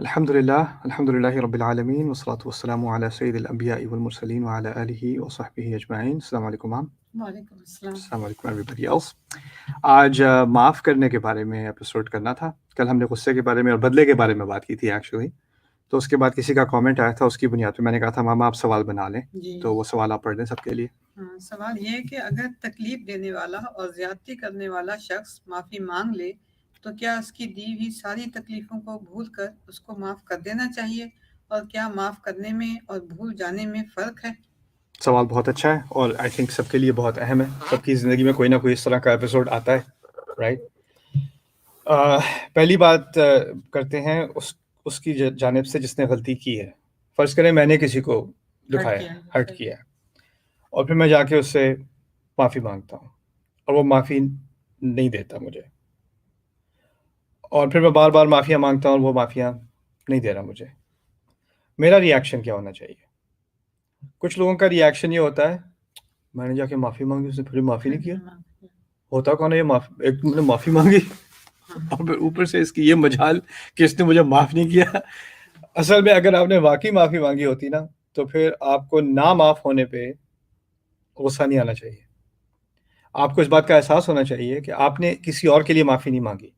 الحمد للہ رب العالمین والصلاة والسلام علی سید الانبیاء والمرسلین وعلی آلہ وصحبہ اجمعین. السلام علیکم مام. وعلیکم السلام. السلام علیکم ایوری ایلس. آج معاف کرنے کے بارے میں ایپیسوڈ کرنا تھا. کل ہم نے غصے کے بارے میں اور بدلے کے بارے میں بات کی تھی ایکچولی. تو اس کے بعد کسی کا کامنٹ آیا تھا, اس کی بنیاد پہ میں نے کہا تھا ماما آپ سوال بنا لیں. تو وہ سوال آپ پڑھ دیں سب کے لیے. سوال یہ ہے کہ اگر تکلیف دینے والا اور زیادتی کرنے والا شخص معافی مانگ لے تو کیا اس کی دی ہوئی ساری تکلیفوں کو بھول کر اس کو معاف کر دینا چاہیے, اور کیا معاف کرنے میں اور بھول جانے میں فرق ہے؟ سوال بہت اچھا ہے اور آئی تھنک سب کے لیے بہت اہم ہے. سب کی زندگی میں کوئی نہ کوئی اس طرح کا ایپیسوڈ آتا ہے, رائٹ. پہلی بات کرتے ہیں اس کی جانب سے جس نے غلطی کی ہے. فرض کریں میں نے کسی کو دکھایا, ہرٹ کیا, اور پھر میں جا کے اس سے معافی مانگتا ہوں اور وہ معافی نہیں دیتا مجھے, اور پھر میں بار بار معافیاں مانگتا ہوں اور وہ معافیاں نہیں دے رہا مجھے. میرا ری ایکشن کیا ہونا چاہیے؟ کچھ لوگوں کا ری ایکشن یہ ہوتا ہے میں نے جا کے معافی مانگی, اس نے پھر معافی نہیں کیا. ہوتا کون ہے یہ ایک نے معافی مانگی اور پھر اوپر سے اس کی یہ مجال کہ اس نے مجھے معاف نہیں کیا. اصل میں اگر آپ نے واقعی معافی مانگی ہوتی نا تو پھر آپ کو نہ معاف ہونے پہ غصہ نہیں آنا چاہیے. آپ کو اس بات کا احساس ہونا چاہیے کہ آپ نے کسی اور کے لیے معافی نہیں مانگی.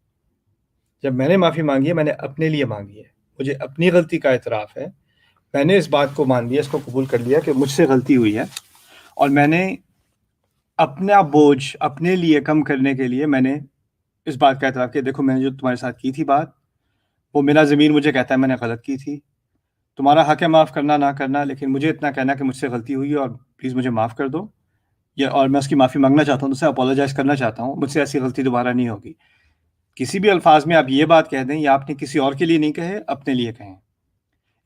جب میں نے معافی مانگی ہے میں نے اپنے لیے مانگی ہے. مجھے اپنی غلطی کا اعتراف ہے. میں نے اس بات کو مان لیا, اس کو قبول کر لیا کہ مجھ سے غلطی ہوئی ہے, اور میں نے اپنا بوجھ اپنے لیے کم کرنے کے لیے میں نے اس بات کا اعتراف کیا دیکھو میں نے جو تمہارے ساتھ کی تھی بات, وہ میرا ضمیر مجھے کہتا ہے میں نے غلط کی تھی. تمہارا حق ہے معاف کرنا نہ کرنا, لیکن مجھے اتنا کہنا کہ مجھ سے غلطی ہوئی ہے اور پلیز مجھے معاف کر دو, اور میں اس کی معافی مانگنا چاہتا ہوں, اس سے اپولوجائز کرنا چاہتا ہوں, مجھ سے ایسی غلطی دوبارہ نہیں ہوگی. کسی بھی الفاظ میں آپ یہ بات کہہ دیں یا آپ نے کسی اور کے لیے نہیں کہے, اپنے لیے کہیں.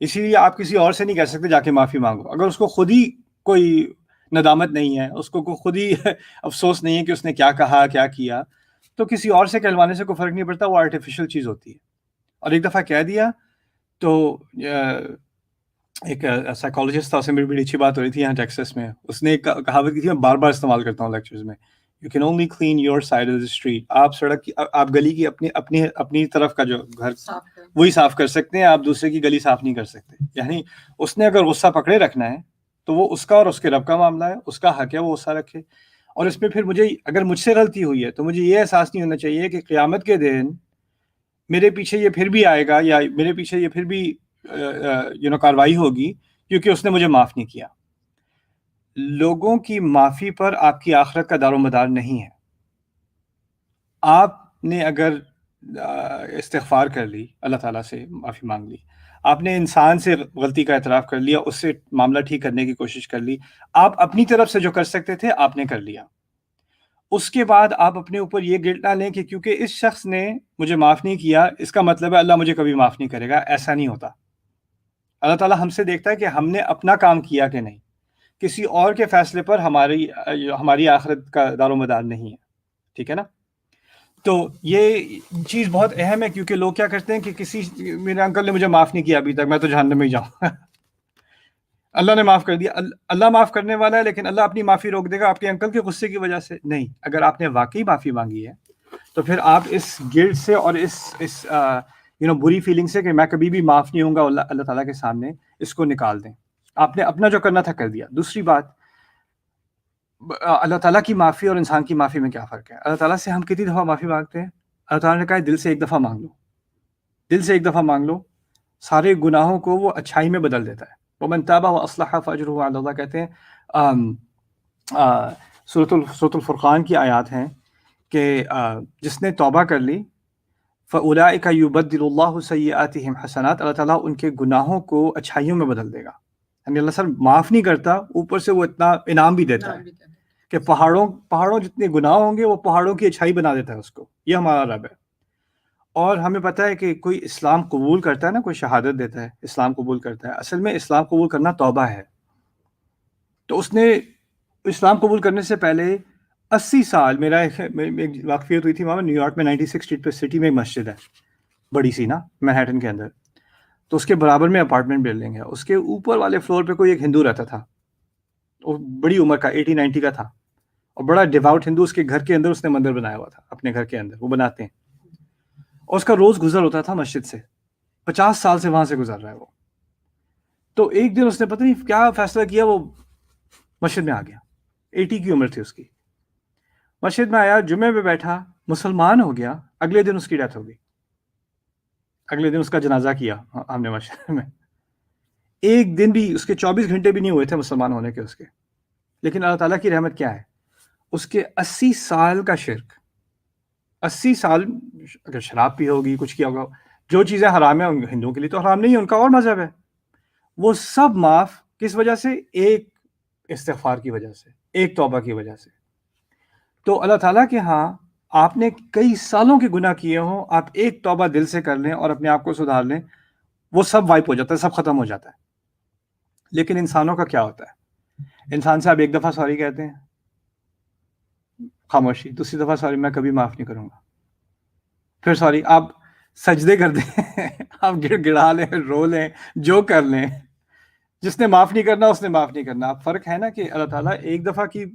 اسی لیے آپ کسی اور سے نہیں کہہ سکتے جا کے معافی مانگو. اگر اس کو خود ہی کوئی ندامت نہیں ہے, اس کو خود ہی افسوس نہیں ہے کہ اس نے کیا کہا کیا کیا, تو کسی اور سے کہلوانے سے کوئی فرق نہیں پڑتا. وہ آرٹیفیشل چیز ہوتی ہے. اور ایک دفعہ کہہ دیا تو ایک سائیکالوجسٹ تھا, اس میں بڑی اچھی بات ہو رہی تھی یہاں ٹیکسس میں. اس نے ایک کہاوت کی تھی, میں بار بار استعمال کرتا ہوں لیکچرز میں, you can only clean your side of the street. آپ سڑک کی, آپ گلی کی اپنی طرف کا جو گھر وہی صاف کر سکتے ہیں, آپ دوسرے کی گلی صاف نہیں کر سکتے. یعنی اس نے اگر غصہ پکڑے رکھنا ہے تو وہ اس کا اور اس کے رب کا معاملہ ہے, اس کا حق ہے وہ غصہ رکھے. اور اس میں پھر مجھے اگر مجھ سے غلطی ہوئی ہے تو مجھے یہ احساس نہیں ہونا چاہیے کہ قیامت کے دن میرے پیچھے یہ پھر بھی آئے گا یا میرے پیچھے یہ پھر بھی کاروائی ہوگی کیونکہ اس نے مجھے معاف نہیں کیا. لوگوں کی معافی پر آپ کی آخرت کا دار و مدار نہیں ہے. آپ نے اگر استغفار کر لی, اللہ تعالیٰ سے معافی مانگ لی, آپ نے انسان سے غلطی کا اعتراف کر لیا, اس سے معاملہ ٹھیک کرنے کی کوشش کر لی, آپ اپنی طرف سے جو کر سکتے تھے آپ نے کر لیا. اس کے بعد آپ اپنے اوپر یہ گلٹ نہ لیں کہ کیونکہ اس شخص نے مجھے معاف نہیں کیا اس کا مطلب ہے اللہ مجھے کبھی معاف نہیں کرے گا. ایسا نہیں ہوتا. اللہ تعالیٰ ہم سے دیکھتا ہے کہ ہم نے اپنا کام کیا کہ نہیں. کسی اور کے فیصلے پر ہماری آخرت کا دار و مدار نہیں ہے. ٹھیک ہے نا. تو یہ چیز بہت اہم ہے, کیونکہ لوگ کیا کرتے ہیں کہ میرے انکل نے مجھے معاف نہیں کیا ابھی تک, میں تو جہنم میں ہی جاؤں. اللہ نے معاف کر دیا, اللہ معاف کرنے والا ہے, لیکن اللہ اپنی معافی روک دے گا آپ کے انکل کے غصے کی وجہ سے نہیں. اگر آپ نے واقعی معافی مانگی ہے تو پھر آپ اس گلٹ سے اور اس بری فیلنگ سے کہ میں کبھی بھی معاف نہیں ہوں گا اللہ تعالیٰ کے سامنے, اس کو نکال دیں. آپ نے اپنا جو کرنا تھا کر دیا. دوسری بات, اللہ تعالیٰ کی معافی اور انسان کی معافی میں کیا فرق ہے؟ اللہ تعالیٰ سے ہم کتنی دفعہ معافی مانگتے ہیں؟ اللہ تعالیٰ نے کہا دل سے ایک دفعہ مانگ لو, دل سے ایک دفعہ مانگ لو, سارے گناہوں کو وہ اچھائی میں بدل دیتا ہے. وَمَن تَابَ وَأَصْلَحَ فَأَجْرُهُ عَلَى اللَّهِ کہتے ہیں. سورۃ الفرقان کی آیات ہیں کہ جس نے توبہ کر لی فَأُولَٰئِكَ يُبَدِّلُ اللَّهُ سَيِّئَاتِهِمْ حَسَنَاتٍ, اللہ تعالیٰ ان کے گناہوں کو اچھائیوں میں بدل دے گا. یعنی اللہ صرف معاف نہیں کرتا, اوپر سے وہ اتنا انعام بھی دیتا ہے کہ پہاڑوں جتنے گناہ ہوں گے وہ پہاڑوں کی اچھائی بنا دیتا ہے اس کو. یہ ہمارا رب ہے. اور ہمیں پتہ ہے کہ کوئی اسلام قبول کرتا ہے نا, کوئی شہادت دیتا ہے اسلام قبول کرتا ہے, اصل میں اسلام قبول کرنا توبہ ہے. تو اس نے اسلام قبول کرنے سے پہلے 80 سال میرا ایک واقفیت ہوئی تھی وہاں نیو یارک میں 96 اسٹریٹ پہ سٹی میں ایک مسجد ہے بڑی سی نا, مینہٹن کے اندر. تو اس کے برابر میں اپارٹمنٹ بلڈنگ ہے, اس کے اوپر والے فلور پہ کوئی ایک ہندو رہتا تھا, وہ بڑی عمر کا 80-90 کا تھا, اور بڑا ڈیواؤٹ ہندو. اس کے گھر کے اندر اس نے مندر بنایا ہوا تھا, اپنے گھر کے اندر وہ بناتے ہیں, اور اس کا روز گزر ہوتا تھا مسجد سے. 50 سال سے وہاں سے گزر رہا ہے وہ. تو ایک دن اس نے پتہ نہیں کیا فیصلہ کیا, وہ مسجد میں آ گیا, 80 کی عمر تھی اس کی, مسجد میں آیا, جمعے پہ بیٹھا, مسلمان ہو گیا. اگلے دن اس کی ڈیتھ ہو گئی, اگلے دن اس کا جنازہ کیا ہم نے مسجد میں. ایک دن بھی اس کے 24 گھنٹے بھی نہیں ہوئے تھے مسلمان ہونے کے اس کے. لیکن اللہ تعالیٰ کی رحمت کیا ہے, اس کے 80 سال کا شرک, 80 سال اگر شراب پی ہوگی, کچھ کیا ہوگا, جو چیزیں حرام ہیں ہندوؤں کے لیے تو حرام نہیں ہے, ان کا اور مذہب ہے, وہ سب معاف. کس وجہ سے؟ ایک استغفار کی وجہ سے, ایک توبہ کی وجہ سے. تو اللہ تعالیٰ کے ہاں آپ نے کئی سالوں کے گناہ کیے ہوں, آپ ایک توبہ دل سے کر لیں اور اپنے آپ کو سدھار لیں, وہ سب وائپ ہو جاتا ہے, سب ختم ہو جاتا ہے. لیکن انسانوں کا کیا ہوتا ہے, انسان سے آپ ایک دفعہ سوری کہتے ہیں, خاموشی, دوسری دفعہ سوری میں کبھی معاف نہیں کروں گا, پھر سوری, آپ سجدے کر دیں, آپ گڑ گڑا لیں, رو لیں, جو کر لیں, جس نے معاف نہیں کرنا اس نے معاف نہیں کرنا. اب فرق ہے نا کہ اللہ تعالیٰ ایک دفعہ کی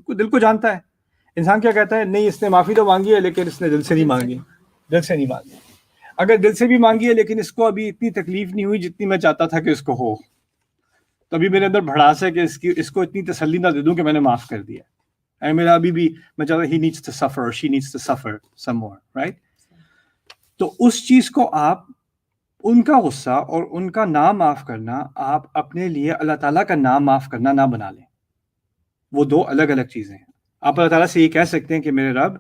دل کو جانتا ہے. انسان کیا کہتا ہے, نہیں اس نے معافی تو مانگی ہے لیکن اس نے دل سے نہیں مانگی, دل سے نہیں مانگی. اگر دل سے بھی مانگی ہے لیکن اس کو ابھی اتنی تکلیف نہیں ہوئی جتنی میں چاہتا تھا کہ اس کو ہو, تو ابھی میرے اندر بھڑاس ہے کہ اس کو اتنی تسلی نہ دے دوں کہ میں نے معاف کر دیا. میرا ابھی بھی میں چاہتا ہوں he needs to suffer or she needs to suffer some more, right? تو اس چیز کو آپ, ان کا غصہ اور ان کا نام معاف کرنا, آپ اپنے لیے اللہ تعالیٰ کا نام معاف کرنا نہ بنا لیں. وہ دو الگ الگ چیزیں ہیں. آپ اللہ تعالیٰ سے یہ کہہ سکتے ہیں کہ میرے رب,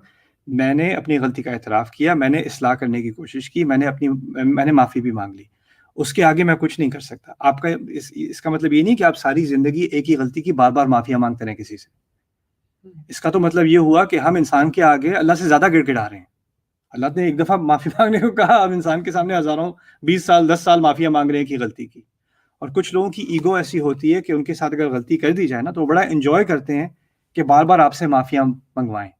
میں نے اپنی غلطی کا اعتراف کیا, میں نے اصلاح کرنے کی کوشش کی, میں نے معافی بھی مانگ لی, اس کے آگے میں کچھ نہیں کر سکتا. آپ کا اس کا مطلب یہ نہیں کہ آپ ساری زندگی ایک ہی غلطی کی بار بار معافیاں مانگتے رہیں کسی سے. اس کا تو مطلب یہ ہوا کہ ہم انسان کے آگے اللہ سے زیادہ گڑ گڑا رہے ہیں. اللہ نے ایک دفعہ معافی مانگنے کو کہا, اب انسان کے سامنے ہزاروں 20 سال 10 سال معافیاں مانگ رہے ہیں کی غلطی کی. اور کچھ لوگوں کی ایگو ایسی ہوتی ہے کہ ان کے ساتھ اگر غلطی کر دی جائے نا تو وہ بڑا انجوائے کرتے ہیں کہ بار بار آپ سے معافیاں منگوائیں,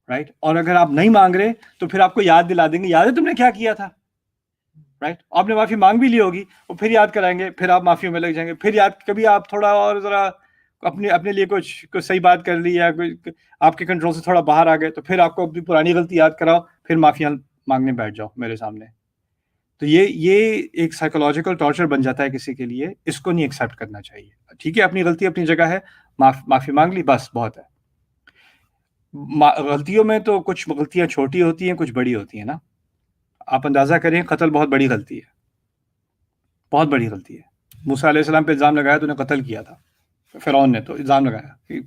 رائٹ. اور اگر آپ نہیں مانگ رہے تو پھر آپ کو یاد دلا دیں گے, یاد ہے تم نے کیا کیا تھا, رائٹ. آپ نے معافی مانگ بھی لی ہوگی, وہ پھر یاد کرائیں گے, پھر آپ معافیوں میں لگ جائیں گے, پھر یاد کبھی آپ تھوڑا اور ذرا اپنے لیے کچھ صحیح بات کر لی یا آپ کے کنٹرول سے تھوڑا باہر آ گئے تو پھر آپ کو اپنی پرانی غلطی یاد کراؤ, پھر معافیاں مانگنے بیٹھ جاؤ میرے سامنے. تو یہ ایک سائیکولوجیکل ٹارچر بن جاتا ہے کسی کے لیے, اس کو نہیں ایکسیپٹ کرنا چاہیے. ٹھیک ہے, اپنی غلطی اپنی جگہ ہے, معافی مانگ لی, بس بہت ہے. غلطیوں میں تو کچھ غلطیاں چھوٹی ہوتی ہیں, کچھ بڑی ہوتی ہیں نا. آپ اندازہ کریں, قتل بہت بڑی غلطی ہے, بہت بڑی غلطی ہے. موسیٰ علیہ السلام پہ الزام لگایا تو انہیں قتل کیا تھا, فرعون نے تو الزام لگایا کہ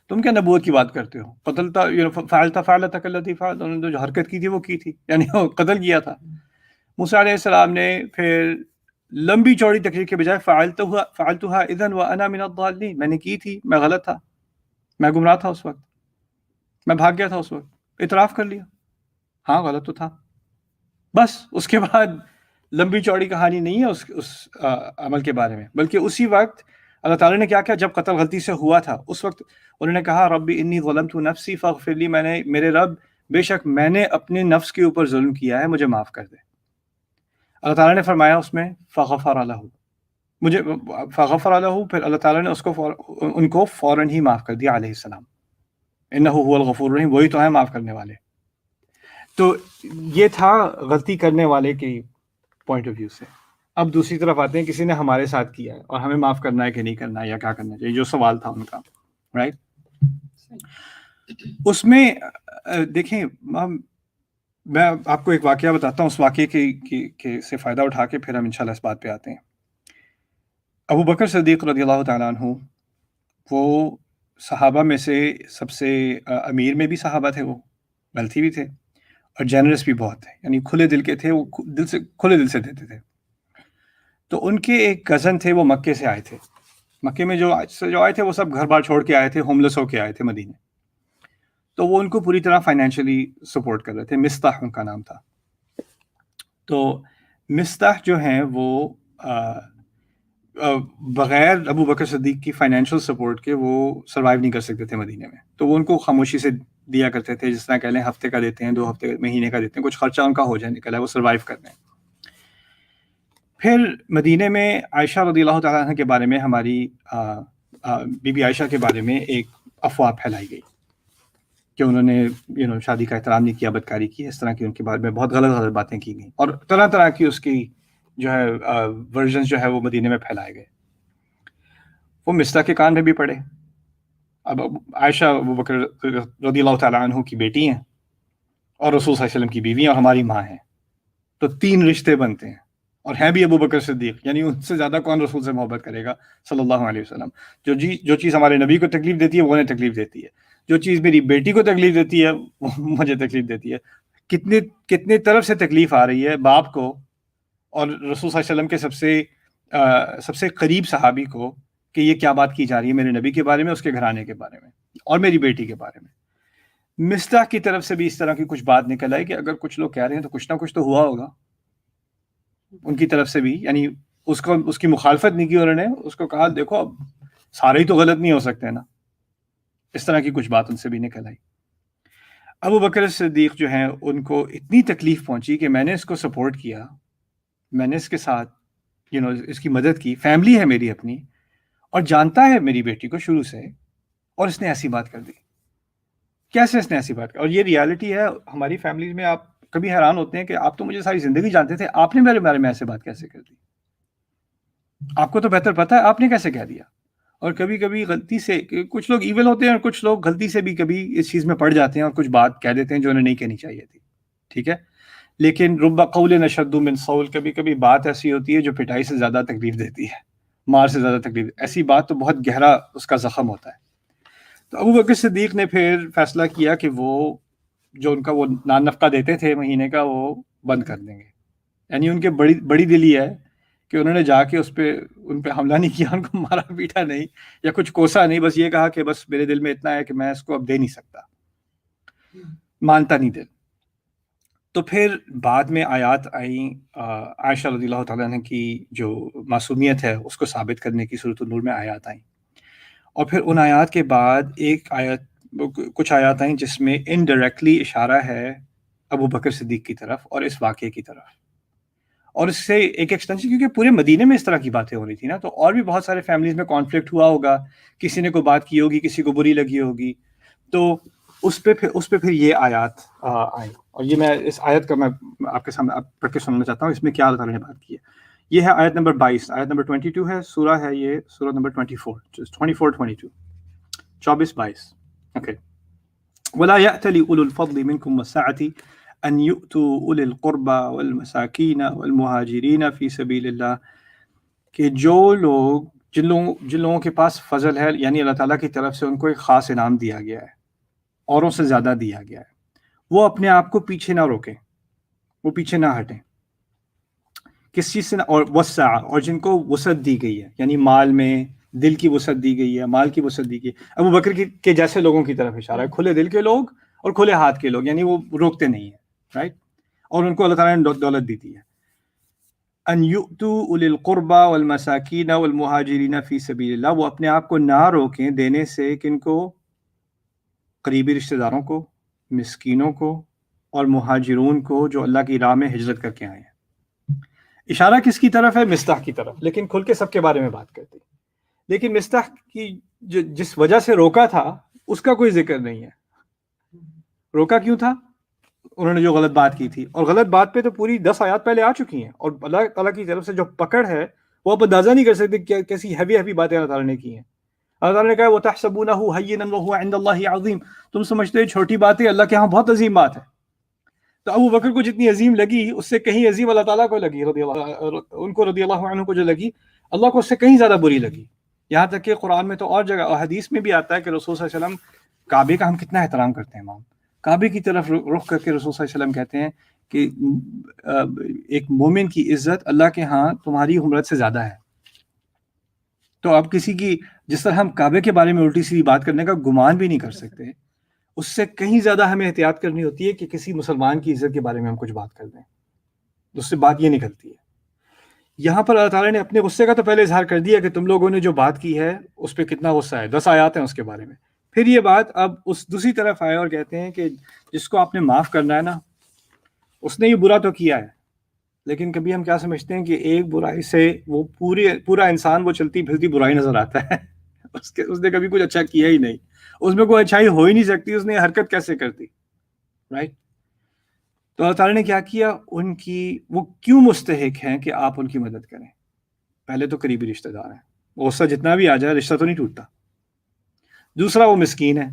تم کیا نبوت کی بات کرتے ہو, قتل تھا, فعلتا کلتی فعلت, انہوں نے جو حرکت کی تھی وہ کی تھی, یعنی وہ قتل کیا تھا. موسیٰ علیہ السلام نے پھر لمبی چوڑی تقریر کے بجائے فعلتها اذا وانا من الضالین, میں نے کی تھی, میں غلط تھا, میں گمراہ تھا اس وقت, میں بھاگ گیا تھا اس وقت, اعتراف کر لیا, ہاں غلط تو تھا. بس اس کے بعد لمبی چوڑی کہانی نہیں ہے اس عمل کے بارے میں, بلکہ اسی وقت اللہ تعالیٰ نے کیا کیا, جب قتل غلطی سے ہوا تھا اس وقت انہوں نے کہا ربی انی ظلمت نفسی فاغفر لی, میرے رب بے شک میں نے اپنے نفس کے اوپر ظلم کیا ہے, مجھے معاف کر دے. اللہ تعالیٰ نے فرمایا اس میں فغفر لہ, مجھے فغفر لہ, پھر اللہ تعالیٰ نے ان کو فوراً ہی معاف کر دیا علیہ السلام. انہ هو الغفور الرحیم, وہی تو ہے معاف کرنے والے. تو یہ تھا غلطی کرنے والے کی پوائنٹ آف ویو سے. اب دوسری طرف آتے ہیں, کسی نے ہمارے ساتھ کیا ہے اور ہمیں معاف کرنا ہے کہ نہیں کرنا ہے یا کیا کرنا چاہیے, جو سوال تھا ان کا, رائٹ. اس میں دیکھیں, میں آپ کو ایک واقعہ بتاتا ہوں, اس واقعے کے سے فائدہ اٹھا کے پھر ہم انشاءاللہ اس بات پہ آتے ہیں. ابو بکر صدیق رضی اللہ تعالیٰ عنہ, وہ صحابہ میں سے سب سے امیر میں بھی صحابہ تھے, وہ غلطی بھی تھے اور جنرس بھی بہت تھے, یعنی کھلے دل کے تھے, وہ کھلے دل سے دیتے تھے. تو ان کے ایک کزن تھے, وہ مکے سے آئے تھے. مکے میں جو آئے تھے وہ سب گھر بار چھوڑ کے آئے تھے, ہوملیس ہو کے آئے تھے مدینے. تو وہ ان کو پوری طرح فائنینشلی سپورٹ کر رہے تھے. مستح ان کا نام تھا. تو مستح جو ہیں وہ بغیر ابو بکر صدیق کی فائنینشیل سپورٹ کے وہ سروائیو نہیں کر سکتے تھے مدینے میں. تو وہ ان کو خاموشی سے دیا کرتے تھے, جس طرح کہہ لیں ہفتے کا دیتے ہیں, 2 ہفتے مہینے کا دیتے ہیں, کچھ خرچہ ان کا ہو جائے نکلا ہے, وہ سروائیو کر رہے ہیں. پھر مدینے میں عائشہ رضی اللہ تعالیٰ عنہ کے بارے میں, ہماری بی بی عائشہ کے بارے میں ایک افواہ پھیلائی گئی. کہ انہوں نے شادی کا احترام نہیں کیا، بدکاری کی، اس طرح کی ان کے بارے میں بہت غلط غلط باتیں کی گئیں، اور طرح طرح کی اس کی جو ہے ورژنز جو ہے وہ مدینے میں پھیلائے گئے. وہ مصطح کے کان میں بھی پڑے. اب عائشہ ابوبکر رضی اللہ تعالیٰ عنہ کی بیٹی ہیں، اور رسول صلی اللہ علیہ وسلم کی بیوی ہیں، اور ہماری ماں ہیں. تو 3 رشتے بنتے ہیں، اور ہیں بھی ابوبکر صدیق، یعنی ان سے زیادہ کون رسول سے محبت کرے گا صلی اللہ علیہ وسلم. جو چیز ہمارے نبی کو تکلیف دیتی ہے وہ انہیں تکلیف دیتی ہے، جو چیز میری بیٹی کو تکلیف دیتی ہے وہ مجھے تکلیف دیتی ہے. کتنے طرف سے تکلیف آ رہی ہے باپ کو اور رسول صلی اللہ علیہ وسلم کے سب سے قریب صحابی کو، کہ یہ کیا بات کی جا رہی ہے میرے نبی کے بارے میں، اس کے گھرانے کے بارے میں، اور میری بیٹی کے بارے میں. مصطح کی طرف سے بھی اس طرح کی کچھ بات نکل آئی کہ اگر کچھ لوگ کہہ رہے ہیں تو کچھ نہ کچھ تو ہوا ہوگا ان کی طرف سے بھی. یعنی اس کی مخالفت نہیں کی انہوں نے، اس کو کہا دیکھو اب سارے ہی تو غلط نہیں ہو سکتے نا. اس طرح کی کچھ بات ان سے بھی نکل آئی. ابو بکر صدیق جو ہیں ان کو اتنی تکلیف پہنچی کہ میں نے اس کو سپورٹ کیا، میں نے اس کے ساتھ اس کی مدد کی، فیملی ہے میری اپنی، اور جانتا ہے میری بیٹی کو شروع سے، اور اس نے ایسی بات کر دی. کیسے اس نے ایسی بات کر؟ اور یہ ریالٹی ہے ہماری فیملیز میں. آپ کبھی حیران ہوتے ہیں کہ آپ تو مجھے ساری زندگی جانتے تھے، آپ نے میرے بارے میں ایسے بات کیسے کر دی؟ آپ کو تو بہتر پتا ہے، آپ نے کیسے کہہ دیا؟ اور کبھی کبھی غلطی سے کچھ لوگ ایول ہوتے ہیں، اور کچھ لوگ غلطی سے بھی کبھی اس چیز میں پڑ جاتے ہیں اور کچھ بات کہہ دیتے ہیں جو انہیں نہیں کہنی چاہیے تھی. ٹھیک ہے، لیکن رب قول اشد من صول، کبھی کبھی بات ایسی ہوتی ہے جو پٹائی سے زیادہ تکلیف دیتی ہے، مار سے زیادہ تکلیف. ایسی بات تو بہت گہرا اس کا زخم ہوتا ہے. تو ابو بکر صدیق نے پھر فیصلہ کیا کہ وہ جو ان کا وہ نان نفقہ دیتے تھے مہینے کا، وہ بند کر دیں گے. یعنی ان کے بڑی دلی ہے کہ انہوں نے جا کے ان پہ حملہ نہیں کیا، ان کو مارا پیٹا نہیں یا کچھ کوسا نہیں، بس یہ کہا کہ بس میرے دل میں اتنا ہے کہ میں اس کو اب دے نہیں سکتا، مانتا نہیں دل. تو پھر بعد میں آیات آئیں عائشہ رضی اللہ تعالیٰ عنہ کی جو معصومیت ہے اس کو ثابت کرنے کی، سورۃ النور میں آیات آئیں. اور پھر ان آیات کے بعد کچھ آیات آئیں جس میں انڈائریکٹلی اشارہ ہے ابو بکر صدیق کی طرف اور اس واقعے کی طرف. اور اس سے ایک ایکسٹینشن، کیونکہ پورے مدینے میں اس طرح کی باتیں ہو رہی تھی نا، تو اور بھی بہت سارے فیملیز میں کانفلکٹ ہوا ہوگا، کسی نے کوئی بات کی ہوگی، کسی کو بری لگی ہوگی، تو اس پہ پھر یہ آیات آئیں. اور یہ میں اس آیت کا میں آپ کے سامنے پڑھ کے سننا چاہتا ہوں، اس میں کیا اللہ تعالیٰ نے بات کی ہے. یہ ہے آیت نمبر 22، آیت نمبر 22 ہے، سورہ ہے یہ، سورہ نمبر 24 22. اوکے. وَلَا يَأْتَلِ أُولُو الْفَضْلِ مِنْكُمْ وَالسَّعَةِ أَنْ يُؤْتُوا أُولِي الْقُرْبَى وَالْمَسَاكِينَ وَالْمُهَاجِرِينَ فِي سَبِيلِ اللَّهِ، کہ جو لوگ جن لوگوں کے پاس فضل ہے، یعنی اللہ تعالیٰ کی طرف سے ان کو ایک خاص انعام دیا گیا ہے، اوروں سے زیادہ دیا گیا ہے، وہ اپنے آپ کو پیچھے نہ روکیں، وہ پیچھے نہ ہٹیں کس چیز سے. اور وسع، اور جن کو وسعت دی گئی ہے، یعنی مال میں دل کی وسعت دی گئی ہے، مال کی وسعت دی گئی ہے. ابو بکر کے جیسے لوگوں کی طرف اشارہ ہے، کھلے دل کے لوگ اور کھلے ہاتھ کے لوگ، یعنی وہ روکتے نہیں ہیں، رائٹ. اور ان کو اللہ تعالیٰ نے دولت دی ہے. ان یؤتوا اولی القربى والمساکین والمہاجرین فی سبیل اللہ، وہ اپنے آپ کو نہ روکیں دینے سے کن کو؟ قریبی رشتہ داروں کو، مسکینوں کو، اور مہاجرون کو جو اللہ کی راہ میں ہجرت کر کے آئے ہیں. اشارہ کس کی طرف ہے؟ مصطح کی طرف، لیکن کھل کے سب کے بارے میں بات کرتی. لیکن مصطح کی جس وجہ سے روکا تھا اس کا کوئی ذکر نہیں ہے. روکا کیوں تھا؟ انہوں نے جو غلط بات کی تھی، اور غلط بات پہ تو پوری 10 آیات پہلے آ چکی ہیں، اور اللہ تعالیٰ کی طرف سے جو پکڑ ہے وہ آپ اندازہ نہیں کر سکتے کیسی ہیوی باتیں اللہ تعالیٰ نے کی ہیں. اللہ تعالیٰ نے کہا وَتَحْسَبُونَهُ هَيِّنًا وَهُوَ عِندَ اللَّهِ عَظِيمٌ، تم سمجھتے ہو چھوٹی بات ہے، اللہ کے ہاں بہت عظیم بات ہے. تو ابو بکر کو جتنی عظیم لگی اس سے کہیں عظیم اللہ تعالیٰ کو لگی، ان کو رضی اللہ عنہ کو جو لگی، اللہ کو اس سے کہیں زیادہ بری لگی. یہاں تک کہ قرآن میں تو اور جگہ حدیث میں بھی آتا ہے کہ رسول صلی اللہ علیہ وسلم کعبے کا ہم کتنا احترام کرتے ہیں. امام کعبے کی طرف رخ کر کے رسول صلی اللہ علیہ وسلم کہتے ہیں کہ ایک مومن کی عزت اللہ کے ہاں تمہاری حرمت سے زیادہ ہے. تو آپ کسی کی، جس طرح ہم کعبے کے بارے میں الٹی سیدھی بات کرنے کا گمان بھی نہیں کر سکتے، اس سے کہیں زیادہ ہمیں احتیاط کرنی ہوتی ہے کہ کسی مسلمان کی عزت کے بارے میں ہم کچھ بات کر دیں. اس سے بات یہ نکلتی ہے. یہاں پر اللہ تعالیٰ نے اپنے غصے کا تو پہلے اظہار کر دیا کہ تم لوگوں نے جو بات کی ہے اس پہ کتنا غصہ ہے، 10 آیات ہیں اس کے بارے میں. پھر یہ بات اب اس دوسری طرف آئے اور کہتے ہیں کہ جس کو آپ نے معاف کرنا ہے نا، اس نے یہ برا تو کیا ہے، لیکن کبھی ہم کیا سمجھتے ہیں کہ ایک برائی سے وہ پورا انسان وہ چلتی پھرتی برائی نظر آتا ہے. اس نے کبھی کچھ اچھا کیا ہی نہیں, اس میں کوئی اچھائی ہو ہی نہیں سکتی, اس نے حرکت کیسے کرتی, رائٹ. تو اللہ تعالیٰ نے کیا کیا, ان کی وہ کیوں مستحق ہیں کہ آپ ان کی مدد کریں. پہلے تو قریبی رشتہ دار ہیں, غصہ جتنا بھی آ جائے رشتہ تو نہیں ٹوٹتا. دوسرا وہ مسکین ہے,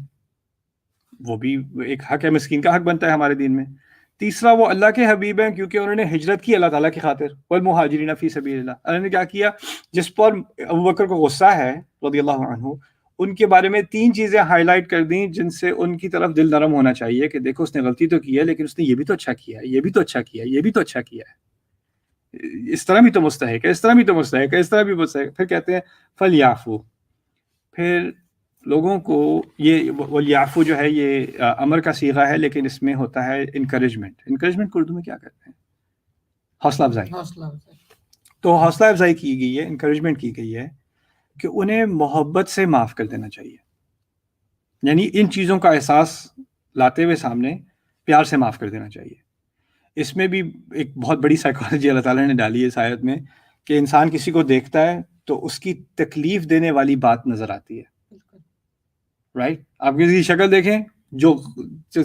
وہ بھی ایک حق ہے, مسکین کا حق بنتا ہے ہمارے دین میں. تیسرا وہ اللہ کے حبیب ہیں کیونکہ انہوں نے ہجرت کی اللہ تعالیٰ کی خاطر, والمہاجرین فی سبیل اللہ. اللہ نے کیا کیا, جس پر ابوبکر کو غصہ ہے رضی اللہ عنہ, ان کے بارے میں 3 چیزیں ہائی لائٹ کر دیں جن سے ان کی طرف دل نرم ہونا چاہیے کہ دیکھو اس نے غلطی تو کی ہے لیکن اس نے یہ بھی تو اچھا کیا ہے, یہ بھی تو اچھا کیا ہے, یہ بھی تو اچھا کیا ہے, اس طرح بھی تو مستحق ہے, اس طرح بھی تو مستحق ہے, اس طرح بھی مستحق. پھر کہتے ہیں فلیعفو. پھر لوگوں کو یہ ولیعفو جو ہے یہ امر کا صیغہ ہے لیکن اس میں ہوتا ہے انکریجمنٹ. انکریجمنٹ کو اردو میں کیا کہتے ہیں؟ حوصلہ افزائی. تو حوصلہ افزائی کی گئی ہے, انکریجمنٹ کی گئی ہے کہ انہیں محبت سے معاف کر دینا چاہیے. یعنی ان چیزوں کا احساس لاتے ہوئے سامنے پیار سے معاف کر دینا چاہیے. اس میں بھی ایک بہت بڑی سائیکالوجی اللہ تعالیٰ نے ڈالی ہے اس آیت میں کہ انسان کسی کو دیکھتا ہے تو اس کی تکلیف دینے والی بات نظر آتی ہے, رائٹ. آپ کسی کی شکل دیکھیں, جو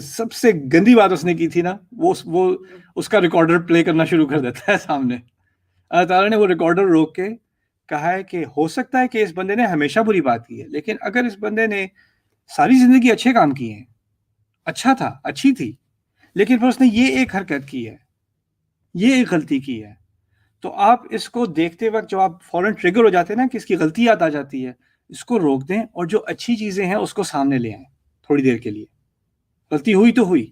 سب سے گندی بات اس نے کی تھی نا, وہ اس کا ریکارڈر پلے کرنا شروع کر دیتا ہے سامنے. اللہ تعالیٰ نے وہ ریکارڈر روک کے کہا ہے کہ ہو سکتا ہے کہ اس بندے نے ہمیشہ بری بات کی ہے, لیکن اگر اس بندے نے ساری زندگی اچھے کام کیے ہیں, اچھا تھا, اچھی تھی, لیکن پھر اس نے یہ ایک حرکت کی ہے, یہ ایک غلطی کی ہے, تو آپ اس کو دیکھتے وقت جو آپ فوراً ٹریگر ہو جاتے ہیں نا کہ اس کی غلطی یاد آ جاتی ہے, اس کو روک دیں اور جو اچھی چیزیں ہیں اس کو سامنے لے آئیں تھوڑی دیر کے لیے. غلطی ہوئی تو ہوئی.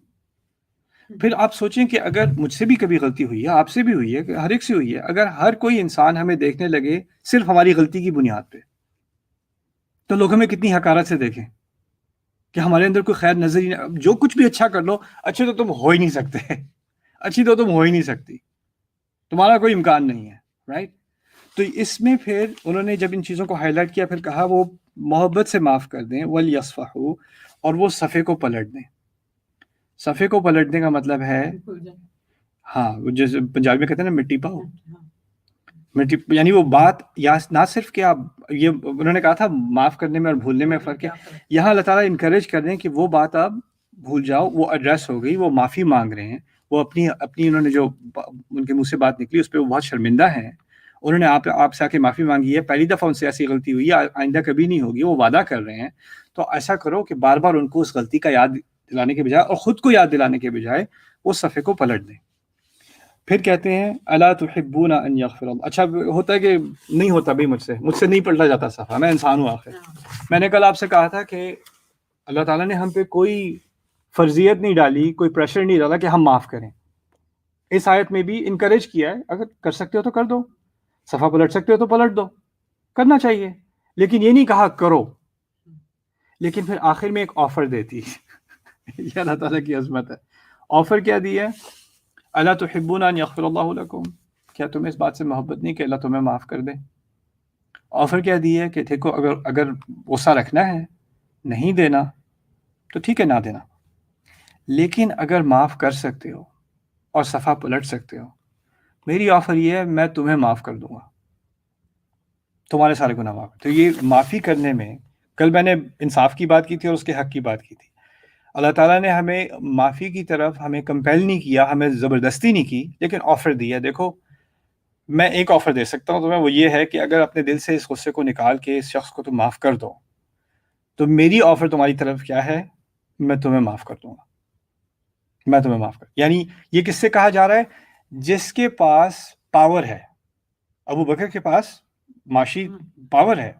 پھر آپ سوچیں کہ اگر مجھ سے بھی کبھی غلطی ہوئی ہے, آپ سے بھی ہوئی ہے, ہر ایک سے ہوئی ہے, اگر ہر کوئی انسان ہمیں دیکھنے لگے صرف ہماری غلطی کی بنیاد پہ, تو لوگ ہمیں کتنی حقارت سے دیکھیں کہ ہمارے اندر کوئی خیر نظر ہی نہیں. جو کچھ بھی اچھا کر لو, اچھے تو تم ہو ہی نہیں سکتے, اچھی تو تم ہو ہی نہیں سکتی, تمہارا کوئی امکان نہیں ہے, رائٹ. تو اس میں پھر انہوں نے جب ان چیزوں کو ہائی لائٹ کیا, پھر کہا وہ محبت سے معاف کر دیں, وَلْيَصْفَحُوا, اور وہ صفحے کو پلٹ دیں. صفحے کو پلٹنے کا مطلب ہے, ہاں, جیسے پنجابی میں کہتے ہیں نا مٹی پاؤ, مٹی, یعنی وہ بات یا نہ صرف کہ آپ, یہ انہوں نے کہا تھا معاف کرنے میں اور بھولنے میں فرق ہے, یہاں اللہ تعالیٰ انکریج کر دیں کہ وہ بات آپ بھول جاؤ, وہ ایڈریس ہو گئی, وہ معافی مانگ رہے ہیں, وہ اپنی انہوں نے جو ان کے منہ سے بات نکلی اس پہ وہ بہت شرمندہ ہیں, انہوں نے آپ سے آ کے معافی مانگی ہے, پہلی دفعہ ان سے ایسی غلطی ہوئی ہے, آئندہ کبھی نہیں ہوگی, وہ وعدہ کر رہے ہیں. تو ایسا کرو کہ بار بار ان کو اس غلطی کا یاد دلانے کے بجائے اور خود کو یاد دلانے کے بجائے وہ صفحے کو پلٹ دیں. پھر کہتے ہیں الا تحبون ان یغفر اللہ. اچھا ہوتا ہے کہ نہیں ہوتا بھائی, مجھ سے نہیں پلٹا جاتا صفحہ, میں انسان ہوں آخر. میں نے کل آپ سے کہا تھا کہ اللہ تعالیٰ نے ہم پہ کوئی فرضیت نہیں ڈالی, کوئی پریشر نہیں ڈالا کہ ہم معاف کریں. اس آیت میں بھی انکریج کیا ہے, اگر کر سکتے ہو تو کر دو, صفحہ پلٹ سکتے ہو تو پلٹ دو, کرنا چاہیے, لیکن یہ نہیں کہا کرو. لیکن پھر آخر میں ایک آفر دیتی یہ اللہ تعالیٰ کی عظمت ہے. آفر کیا دی ہے؟ الا تحبون ان یغفر اللہ لکم, کیا تمہیں اس بات سے محبت نہیں کہ اللہ تمہیں معاف کر دے؟ آفر کیا دی ہے کہ دیکھو اگر غصہ رکھنا ہے, نہیں دینا تو ٹھیک ہے, نہ دینا, لیکن اگر معاف کر سکتے ہو اور صفحہ پلٹ سکتے ہو, میری آفر یہ ہے میں تمہیں معاف کر دوں گا, تمہارے سارے گناہ معاف. تو یہ معافی کرنے میں, کل میں نے انصاف کی بات کی تھی اور اس کے حق کی بات کی تھی. اللہ تعالیٰ نے ہمیں معافی کی طرف ہمیں کمپیل نہیں کیا, ہمیں زبردستی نہیں کی, لیکن آفر دیا. دیکھو میں ایک آفر دے سکتا ہوں تمہیں, وہ یہ ہے کہ اگر اپنے دل سے اس غصے کو نکال کے اس شخص کو تم معاف کر دو, تو میری آفر تمہاری طرف کیا ہے, میں تمہیں معاف کر دوں گا, میں تمہیں معاف کر. یعنی یہ کس سے کہا جا رہا ہے؟ جس کے پاس پاور ہے. ابو بکر کے پاس معاشی پاور ہے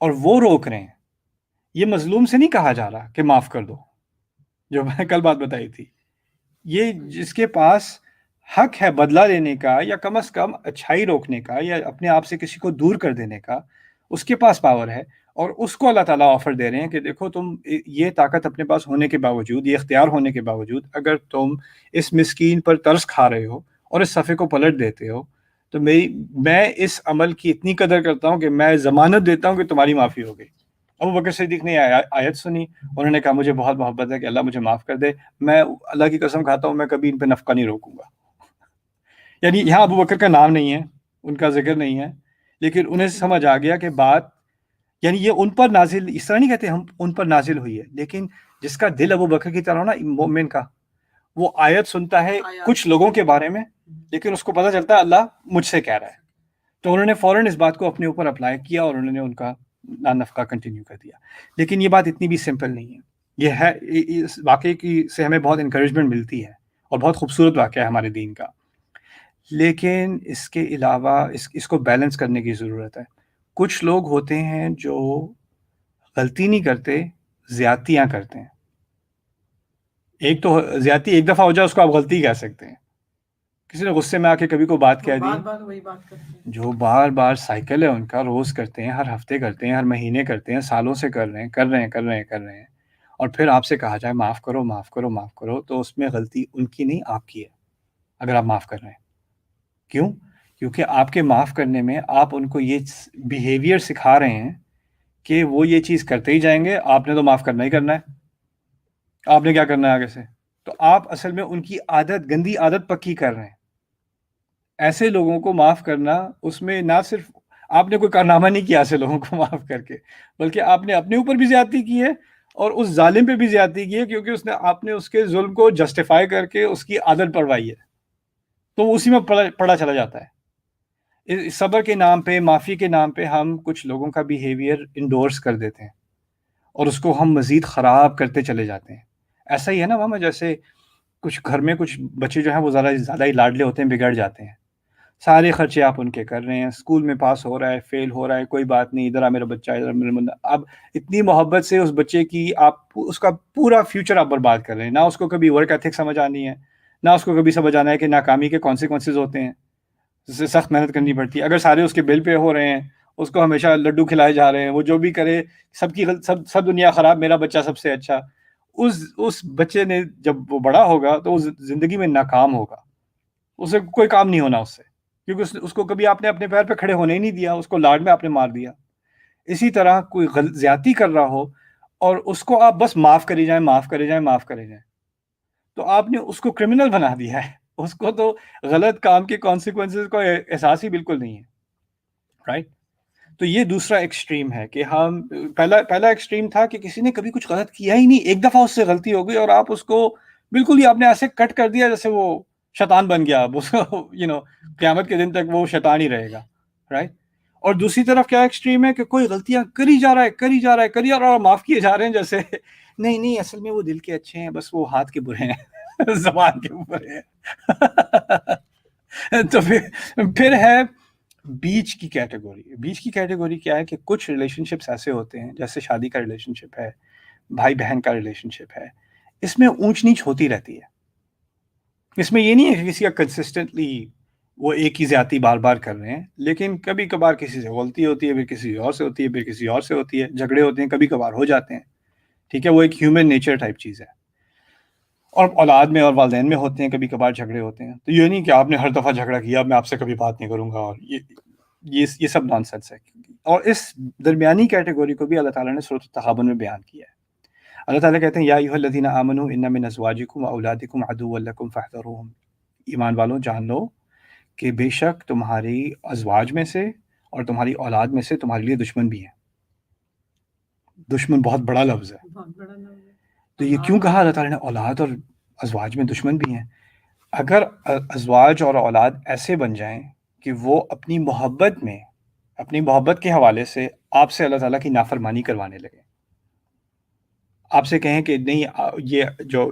اور وہ روک رہے ہیں. یہ مظلوم سے نہیں کہا جا رہا کہ معاف کر دو, جو میں نے کل بات بتائی تھی. یہ جس کے پاس حق ہے بدلہ لینے کا, یا کم از کم اچھائی روکنے کا, یا اپنے آپ سے کسی کو دور کر دینے کا, اس کے پاس پاور ہے. اور اس کو اللہ تعالیٰ آفر دے رہے ہیں کہ دیکھو تم یہ طاقت اپنے پاس ہونے کے باوجود, یہ اختیار ہونے کے باوجود, اگر تم اس مسکین پر ترس کھا رہے ہو اور اس صفحے کو پلٹ دیتے ہو, تو میں اس عمل کی اتنی قدر کرتا ہوں کہ میں ضمانت دیتا ہوں کہ تمہاری معافی ہو گئی. ابو بکر صدیق نے آیت سنی, انہوں نے کہا مجھے بہت محبت ہے کہ اللہ مجھے معاف کر دے, میں اللہ کی قسم کھاتا ہوں میں کبھی ان پہ نفقہ نہیں روکوں گا. یعنی یہاں ابو بکر کا نام نہیں ہے, ان کا ذکر نہیں ہے, لیکن انہیں سمجھ آ گیا کہ بات یعنی یہ ان پر نازل، اس طرح نہیں کہتے ہم ان پر نازل ہوئی ہے، لیکن جس کا دل ابو بکر کی طرح ہو نا مومن کا، وہ آیت سنتا ہے کچھ لوگوں کے بارے میں، لیکن اس کو پتہ چلتا ہے اللہ مجھ سے کہہ رہا ہے، تو انہوں نے فوراً اس بات کو اپنے اوپر اپلائی کیا اور انہوں نے ان کا نفقہ کنٹینیو کر دیا. لیکن یہ بات اتنی بھی سمپل نہیں ہے. یہ ہے اس واقعے کی سے ہمیں بہت انکریجمنٹ ملتی ہے اور بہت خوبصورت واقعہ ہے ہمارے دین کا، لیکن اس کے علاوہ اس کو بیلنس کرنے کی ضرورت ہے. کچھ لوگ ہوتے ہیں جو غلطی نہیں کرتے، زیادتیاں کرتے ہیں. ایک تو زیادتی ایک دفعہ ہو جائے اس کو آپ غلطی کہہ سکتے ہیں. کسی نے غصے میں آ کے کبھی کو بات کہہ دی، جو بار بار سائیکل ہے ان کا، روز کرتے ہیں، ہر ہفتے کرتے ہیں، ہر مہینے کرتے ہیں، سالوں سے کر رہے ہیں، اور پھر آپ سے کہا جائے معاف کرو معاف کرو معاف کرو، تو اس میں غلطی ان کی نہیں آپ کی ہے اگر آپ معاف کر رہے ہیں. کیوں؟ کیونکہ آپ کے معاف کرنے میں آپ ان کو یہ بیہیویئر سکھا رہے ہیں کہ وہ یہ چیز کرتے ہی جائیں گے، آپ نے تو معاف کرنا ہی کرنا ہے، آپ نے کیا کرنا ہے آگے سے. تو آپ اصل میں ان کی عادت، گندی عادت پکی کر رہے ہیں. ایسے لوگوں کو معاف کرنا، اس میں نہ صرف آپ نے کوئی کارنامہ نہیں کیا ایسے لوگوں کو معاف کر کے، بلکہ آپ نے اپنے اوپر بھی زیادتی کی ہے اور اس ظالم پہ بھی زیادتی کی ہے، کیونکہ آپ نے اس کے ظلم کو جسٹیفائی کر کے اس کی عادت پڑوائی ہے، تو وہ اسی میں پڑا چلا جاتا ہے. صبر کے نام پہ، معافی کے نام پہ ہم کچھ لوگوں کا بیہیویئر انڈورس کر دیتے ہیں اور اس کو ہم مزید خراب کرتے چلے جاتے ہیں. ایسا ہی ہے نا ماما، جیسے کچھ گھر میں کچھ بچے جو ہیں وہ زیادہ ہی لاڈلے ہوتے ہیں، بگڑ جاتے ہیں. سارے خرچے آپ ان کے کر رہے ہیں، اسکول میں پاس ہو رہا ہے، فیل ہو رہا ہے، کوئی بات نہیں، ادھر آ میرا بچہ، ادھر میرا بندہ. اب اتنی محبت سے اس بچے کی آپ اس کا پورا فیوچر آپ برباد کر رہے ہیں. نہ اس کو کبھی ورک ایتھک سمجھ آنی ہے، نہ اس کو کبھی سمجھ آنا ہے کہ ناکامی کے کانسیکوینسز ہوتے ہیں، اس سے سخت محنت کرنی پڑتی ہے. اگر سارے اس کے بل پہ ہو رہے ہیں، اس کو ہمیشہ لڈو کھلائے جا رہے ہیں، وہ جو بھی کرے سب دنیا خراب، میرا بچہ سب سے اچھا. اس بچے نے جب وہ بڑا ہوگا تو وہ زندگی میں ناکام ہوگا، اسے کوئی کام نہیں ہونا اس سے، کیونکہ اس کو کبھی آپ نے اپنے پیر پہ کھڑے ہونے ہی نہیں دیا، اس کو لاڈ میں آپ نے مار دیا. اسی طرح کوئی زیادتی کر رہا ہو اور اس کو آپ بس معاف کرے جائیں معاف کرے جائیں معاف کرے جائیں، تو آپ نے اس کو کرمنل بنا دیا ہے. اس کو تو غلط کام کے کانسیکوینسز کا احساس ہی بالکل نہیں ہے، رائٹ؟ تو یہ دوسرا ایکسٹریم ہے کہ ہم پہلا ایکسٹریم تھا کہ کسی نے کبھی کچھ غلط کیا ہی نہیں، ایک دفعہ اس سے غلطی ہو گئی اور آپ اس کو بالکل ہی آپ نے ایسے کٹ کر دیا جیسے وہ شیطان بن گیا، اب اس کو قیامت کے دن تک وہ شیطان ہی رہے گا، رائٹ؟ اور دوسری طرف کیا ایکسٹریم ہے کہ کوئی غلطیاں کری جا رہا ہے اور معاف کیے جا رہے ہیں، جیسے نہیں اصل میں وہ دل کے اچھے ہیں، بس وہ ہاتھ کے برے ہیں زبان کے برے ہیں. تو پھر ہے بیچ کی کیٹیگوری کیا ہے کہ کچھ ریلیشن شپس ایسے ہوتے ہیں، جیسے شادی کا ریلیشن شپ ہے، بھائی بہن کا ریلیشن شپ ہے، اس میں اونچ نیچ ہوتی رہتی ہے. اس میں یہ نہیں ہے کہ کسی کا کنسسٹنٹلی وہ ایک ہی زیادتی بار بار کر رہے ہیں، لیکن کبھی کبھار کسی سے غلطی ہوتی ہے، پھر کسی اور سے ہوتی ہے، پھر کسی اور سے ہوتی ہے، جھگڑے ہوتے ہیں، کبھی کبھار ہو جاتے ہیں. ٹھیک ہے، وہ ایک ہیومن نیچر ٹائپ چیز ہے. اور اولاد میں اور والدین میں ہوتے ہیں، کبھی کبھار جھگڑے ہوتے ہیں. تو یہ نہیں کہ آپ نے ہر دفعہ جھگڑا کیا اب میں آپ سے کبھی بات نہیں کروں گا، اور یہ سب نان سینس ہے. اور اس درمیانی کیٹیگوری کو بھی اللہ تعالیٰ نے سورۃ التغابن میں بیان کیا ہے. اللہ تعالیٰ کہتے ہیں یا ایھا الذین آمنوا ان من ازواجکم واولادکم عدوا لکم فاحذروہم. ایمان والوں جان لو کہ بے شک تمہاری ازواج میں سے اور تمہاری اولاد میں سے تمہارے لیے دشمن بھی ہیں. دشمن بہت بڑا لفظ ہے. تو یہ کیوں کہا اللہ تعالیٰ نے اولاد اور ازواج میں دشمن بھی ہیں؟ اگر ازواج اور اولاد ایسے بن جائیں کہ وہ اپنی محبت کے حوالے سے آپ سے اللہ تعالیٰ کی نافرمانی کروانے لگے، آپ سے کہیں کہ نہیں یہ جو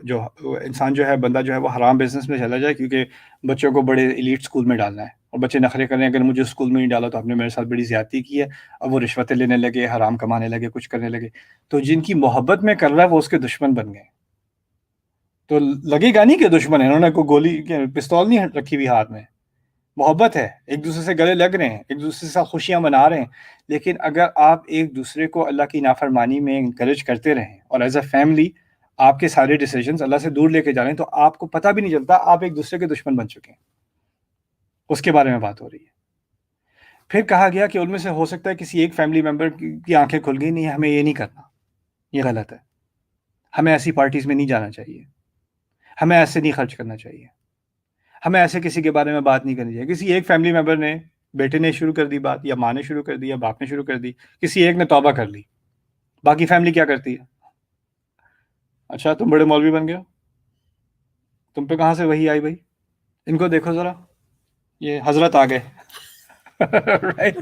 انسان جو ہے، بندہ جو ہے وہ حرام بزنس میں چلا جائے کیونکہ بچوں کو بڑے ایلیٹ اسکول میں ڈالنا ہے، اور بچے نخرے کریں اگر مجھے اسکول میں نہیں ڈالا تو آپ نے میرے ساتھ بڑی زیادتی کی ہے. اب وہ رشوتیں لینے لگے، حرام کمانے لگے، کچھ کرنے لگے، تو جن کی محبت میں کر رہا ہے وہ اس کے دشمن بن گئے. تو لگے گا نہیں کہ دشمن ہے، انہوں نے کوئی گولی پستول نہیں رکھی ہوئی ہاتھ میں، محبت ہے، ایک دوسرے سے گلے لگ رہے ہیں، ایک دوسرے سے ساتھ خوشیاں منا رہے ہیں. لیکن اگر آپ ایک دوسرے کو اللہ کی نافرمانی میں انکریج کرتے رہیں اور ایز اے فیملی آپ کے سارے ڈیسیجنز اللہ سے دور لے کے جا رہے ہیں، تو آپ کو پتہ بھی نہیں چلتا آپ ایک دوسرے کے دشمن بن چکے ہیں. اس کے بارے میں بات ہو رہی ہے. پھر کہا گیا کہ ان میں سے ہو سکتا ہے کسی ایک فیملی ممبر کی آنکھیں کھل گئی، نہیں ہمیں یہ نہیں کرنا، یہ غلط ہے، ہمیں ایسی پارٹیز میں نہیں جانا چاہیے، ہمیں ایسے نہیں خرچ کرنا چاہیے، ہمیں ایسے کسی کے بارے میں بات نہیں کرنی چاہیے. کسی ایک فیملی ممبر نے بیٹے نے شروع کر دی بات، یا ماں نے شروع کر دی، یا باپ نے شروع کر دی، کسی ایک نے توبہ کر لی، باقی فیملی کیا کرتی ہے؟ اچھا تم بڑے مولوی بن گئے ہو، تم پہ کہاں سے وحی آئی بھائی؟ ان کو دیکھو ذرا، یہ حضرت آ گئے Right؟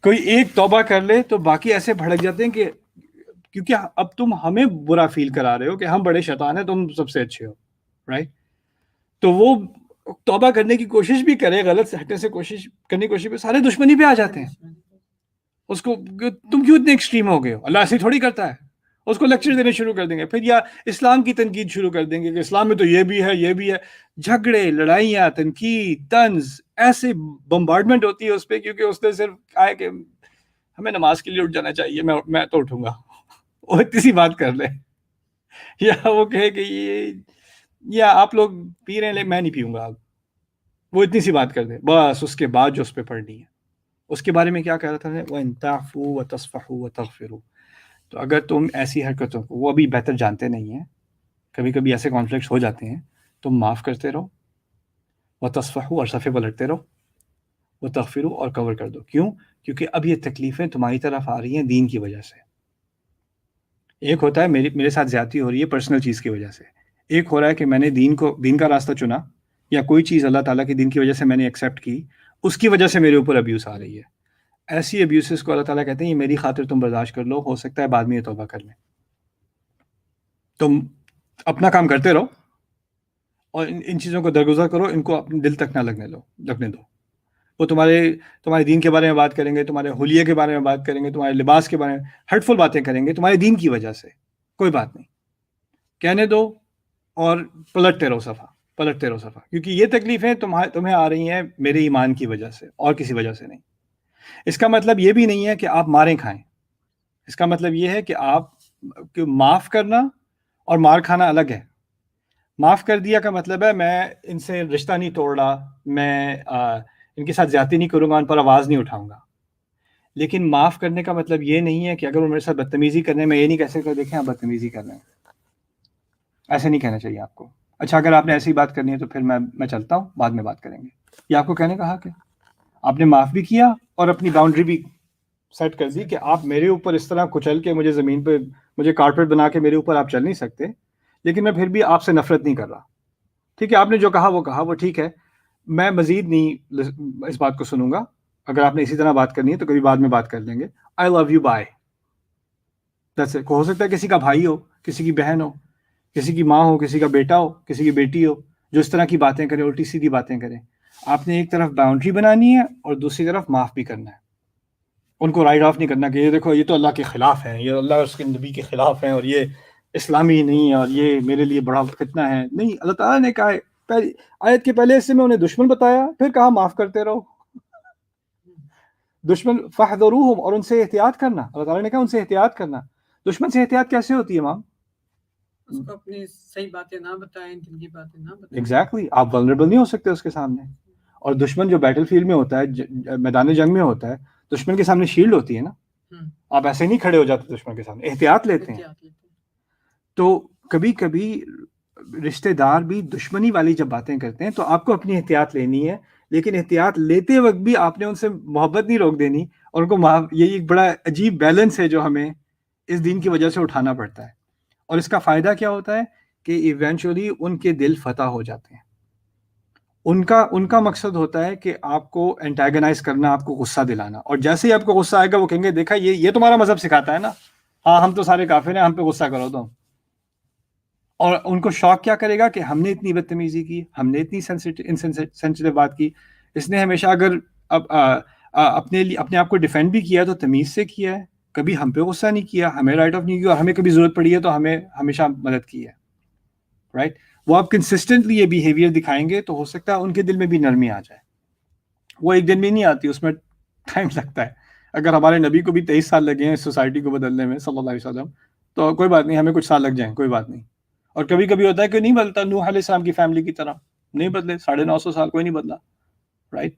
کوئی ایک توبہ کر لے تو باقی ایسے بھڑک جاتے ہیں کہ کیونکہ اب تم ہمیں برا فیل کرا رہے ہو کہ ہم بڑے شیطان ہیں، تم سب سے اچھے ہو، رائٹ؟ تو وہ توبہ کرنے کی کوشش بھی کرے، غلط سے ہٹنے سے کوشش کرنے کی کوشش بھی، سارے دشمنی پہ آ جاتے ہیں اس کو، تم کیوں اتنے ایکسٹریم ہو گئے ہو، اللہ ایسے تھوڑی کرتا ہے، اس کو لیکچر دینے شروع کر دیں گے، پھر یا اسلام کی تنقید شروع کر دیں گے کہ اسلام میں تو یہ بھی ہے یہ بھی ہے، جھگڑے، لڑائیاں، تنقید، طنز، ایسے بمبارڈمنٹ ہوتی ہے اس پہ، کیونکہ اس نے صرف کہا ہے کہ ہمیں نماز کے لیے اٹھ جانا چاہیے، میں تو اٹھوں گا، وہ اتنی سی بات کر لے، یا وہ کہے کہ یہ، یا آپ لوگ پی رہے ہیں میں نہیں پیوں گا، وہ اتنی سی بات کر دے، بس اس کے بعد جو اس پہ پڑھنی ہے اس کے بارے میں کیا کہہ رہا تھا وَإِن تَعْفُوا وَتَصْفَحُوا وَتَغْفِرُوا. تو اگر تم ایسی حرکتوں کو، وہ ابھی بہتر جانتے نہیں ہیں، کبھی کبھی ایسے کانفلکٹس ہو جاتے ہیں، تم معاف کرتے رہو، وَتَصْفَحُوا اور صفحے پلٹتے رہو، وَتَغْفِرُوا اور کور کر دو. کیوں؟ کیونکہ اب یہ تکلیفیں تمہاری طرف آ رہی ہیں دین کی وجہ سے. ایک ہوتا ہے میرے ساتھ زیادتی ہو رہی ہے پرسنل چیز کی وجہ سے، ایک ہو رہا ہے کہ میں نے دین کا راستہ چنا، یا کوئی چیز اللہ تعالیٰ کے دین کی وجہ سے میں نے ایکسیپٹ کی، اس کی وجہ سے میرے اوپر ابیوس آ رہی ہے. ایسی ابیوسز کو اللہ تعالیٰ کہتے ہیں یہ میری خاطر تم برداشت کر لو، ہو سکتا ہے بعد میں یہ توبہ کر لیں. تم اپنا کام کرتے رہو اور ان چیزوں کو درگزر کرو، ان کو اپنے دل تک نہ لگنے دو. وہ تمہارے دین کے بارے میں بات کریں گے، تمہارے حلیے کے بارے میں بات کریں گے، تمہارے لباس کے بارے میں ہرٹفل باتیں کریں گے تمہارے دین کی وجہ سے، کوئی بات نہیں، کہنے دو اور پلٹتے رہو صفحہ، کیونکہ یہ تکلیفیں تمہیں آ رہی ہیں میرے ایمان کی وجہ سے اور کسی وجہ سے نہیں. اس کا مطلب یہ بھی نہیں ہے کہ آپ ماریں کھائیں، اس کا مطلب یہ ہے کہ آپ معاف کرنا اور مار کھانا الگ ہے. معاف کر دیا کا مطلب ہے میں ان سے رشتہ نہیں توڑ رہا، میں ان کے ساتھ زیادتی نہیں کروں گا، ان پر آواز نہیں اٹھاؤں گا. لیکن معاف کرنے کا مطلب یہ نہیں ہے کہ اگر وہ میرے ساتھ بدتمیزی کرنے، میں یہ نہیں کہہ سکتا دیکھیں آپ بدتمیزی کر رہے ہیں، ایسے نہیں کہنا چاہیے آپ کو. اچھا اگر آپ نے ایسی بات کرنی ہے تو پھر میں چلتا ہوں، بعد میں بات کریں گے. یہ آپ کو کہنے کا حق ہے. آپ نے معاف بھی کیا اور اپنی باؤنڈری بھی سیٹ کر دی کہ آپ میرے اوپر اس طرح کچل کے مجھے زمین پہ، مجھے کارپیٹ بنا کے میرے اوپر آپ چل نہیں سکتے، لیکن میں پھر بھی آپ سے نفرت نہیں کر رہا. ٹھیک ہے، آپ نے جو کہا وہ ٹھیک ہے، میں مزید نہیں اس بات کو سنوں گا. اگر آپ نے اسی طرح بات کرنی ہے تو کبھی بعد میں بات کر لیں گے. آئی لو یو، بائے. ہو سکتا ہے کسی کا بھائی ہو، کسی کی بہن ہو، کسی کی ماں ہو، کسی کا بیٹا ہو، کسی کی بیٹی ہو، جو اس طرح کی باتیں کرے، الٹی سیدھی باتیں کرے. آپ نے ایک طرف باؤنڈری بنانی ہے اور دوسری طرف معاف بھی کرنا ہے. ان کو رائٹ آف نہیں کرنا کہ یہ دیکھو یہ تو اللہ کے خلاف ہے، یہ اللہ اور اس کے نبی کے خلاف ہیں، اور یہ اسلامی نہیں ہے، اور یہ میرے لیے بڑا فتنہ ہے. نہیں، اللہ تعالیٰ نے کہا ہے آیت کے پہلے حصے میں انہیں دشمن بتایا، پھر کہا معاف کرتے رہو. دشمن فاحذروہم، اور ان سے احتیاط کرنا. اللہ تعالیٰ نے کہا ان سے احتیاط کرنا. دشمن سے احتیاط کیسے ہوتی ہے مام؟ اس کو اپنی صحیح باتیں نہ بتائیں، دل کی باتیں نہ بتائیں. ایگزیکٹلی، آپ ولنریبل نہیں ہو سکتے اس کے سامنے. اور دشمن جو بیٹل فیلڈ میں ہوتا ہے، میدان جنگ میں ہوتا ہے، دشمن کے سامنے شیلڈ ہوتی ہے نا، آپ ایسے نہیں کھڑے ہو جاتے دشمن کے سامنے، احتیاط لیتے ہیں. تو کبھی کبھی رشتہ دار بھی دشمنی والی جب باتیں کرتے ہیں تو آپ کو اپنی احتیاط لینی ہے، لیکن احتیاط لیتے وقت بھی آپ نے ان سے محبت نہیں روک دینی، اور ان کو یہ ایک بڑا عجیب بیلنس ہے جو ہمیں اس دین کی وجہ سے اٹھانا پڑتا ہے. اور اس کا فائدہ کیا ہوتا ہے کہ ایونچولی ان کے دل فتح ہو جاتے ہیں. ان کا مقصد ہوتا ہے کہ آپ کو انٹیگنائز کرنا، آپ کو غصہ دلانا، اور جیسے ہی آپ کو غصہ آئے گا وہ کہیں گے دیکھا یہ تمہارا مذہب سکھاتا ہے نا، ہاں ہم تو سارے کافر ہیں، ہم پہ غصہ کرو تم. اور ان کو شوق کیا کرے گا کہ ہم نے اتنی بدتمیزی کی، ہم نے اتنی سینسیٹیو بات کی. اس نے ہمیشہ اگر اپنے آپ کو ڈیفینڈ بھی کیا تو تمیز سے کیا ہے، کبھی ہم پہ غصہ نہیں کیا، ہمیں رائٹ آف نہیں کیا، اور ہمیں کبھی ضرورت پڑی ہے تو ہمیں ہمیشہ مدد کی ہے. رائٹ؟ وہ آپ کنسسٹنٹلی یہ بیہیویئر دکھائیں گے تو ہو سکتا ہے ان کے دل میں بھی نرمی آ جائے. وہ ایک دن میں نہیں آتی، اس میں ٹائم لگتا ہے. اگر ہمارے نبی کو بھی 23 سال لگے ہیں اس سوسائٹی کو بدلنے میں صلی اللہ علیہ وسلم، تو کوئی بات نہیں، ہمیں کچھ سال لگ جائیں، کوئی بات نہیں. اور کبھی کبھی ہوتا ہے کہ نہیں بدلتا، نوح علیہ السلام کی فیملی کی طرح نہیں بدلے، 950 سال کوئی نہیں بدلا. رائٹ؟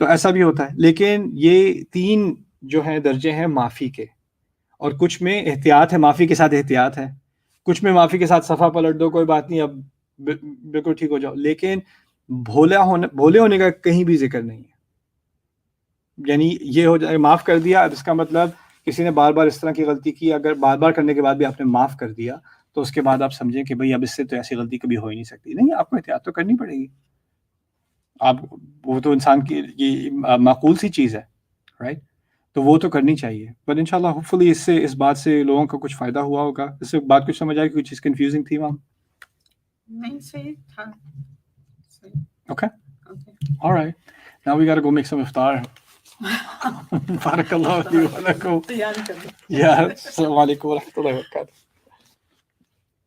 تو ایسا بھی ہوتا ہے. لیکن یہ 3 جو ہیں درجے ہیں معافی کے، اور کچھ میں احتیاط ہے، معافی کے ساتھ احتیاط ہے، کچھ میں معافی کے ساتھ صفحہ پلٹ دو، کوئی بات نہیں اب بالکل ٹھیک ہو جاؤ. لیکن بھولے ہونے کا کہیں بھی ذکر نہیں ہے. یعنی یہ ہو جائے معاف کر دیا، اب اس کا مطلب کسی نے بار بار اس طرح کی غلطی کی، اگر بار بار کرنے کے بعد بھی آپ نے معاف کر دیا تو اس کے بعد آپ سمجھیں کہ بھئی اب اس سے تو ایسی غلطی کبھی ہو ہی نہیں سکتی. نہیں، آپ کو احتیاط تو کرنی پڑے گی. آپ وہ تو انسان کی یہ معقول سی چیز ہے، رائٹ؟ تو وہ تو کرنی چاہیے. بٹ انشاءاللہ ہوپ فلی اس بات سے لوگوں کو کچھ فائدہ ہوا ہوگا. اس سے بات کچھ سمجھ آئی، کوئی چیز کنفیوزنگ تھی وہاں؟ نہیں، صحیح تھا. Okay. All right. Now we got to go make some iftar. Barakallahu fi wa lakum. تیاری کریں. Yeah. Assalamu alaikum wa rahmatullahi wa barakatuh.